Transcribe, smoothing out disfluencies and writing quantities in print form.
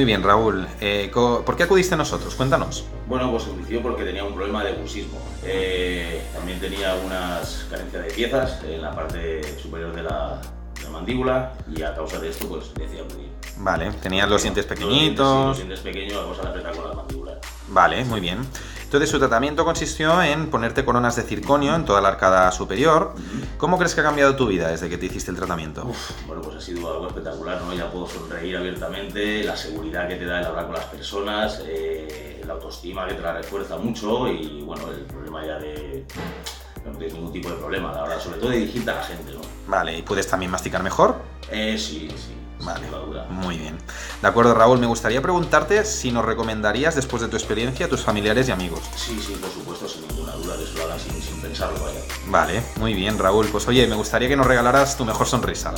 Muy bien, Raúl. ¿Por qué acudiste a nosotros? Cuéntanos. Bueno, pues coincidió porque tenía un problema de bruxismo. También tenía unas carencias de piezas en la parte superior de la mandíbula y a causa de esto pues decía muy bien. Vale, tenías los dientes pequeñitos. Los dientes pequeños, la cosa de apretar con la mandíbula. Vale, muy bien. Entonces su tratamiento consistió en ponerte coronas de circonio en toda la arcada superior. ¿Cómo crees que ha cambiado tu vida desde que te hiciste el tratamiento? Bueno, pues ha sido algo espectacular, ¿no? Ya puedo sonreír abiertamente, la seguridad que te da el hablar con las personas, la autoestima que te la refuerza mucho y bueno, el problema ya de... No tienes ningún tipo de problema, la verdad, sobre todo de dirigirte a la gente, ¿no? Vale, ¿y puedes también masticar mejor? Sí. Vale, sin duda. muy bien. De acuerdo, Raúl, me gustaría preguntarte si nos recomendarías, después de tu experiencia, a tus familiares y amigos. Sí, por supuesto, sin ninguna duda, que eso lo hagan sin pensarlo, vaya. Vale, muy bien, Raúl. Pues oye, me gustaría que nos regalaras tu mejor sonrisa.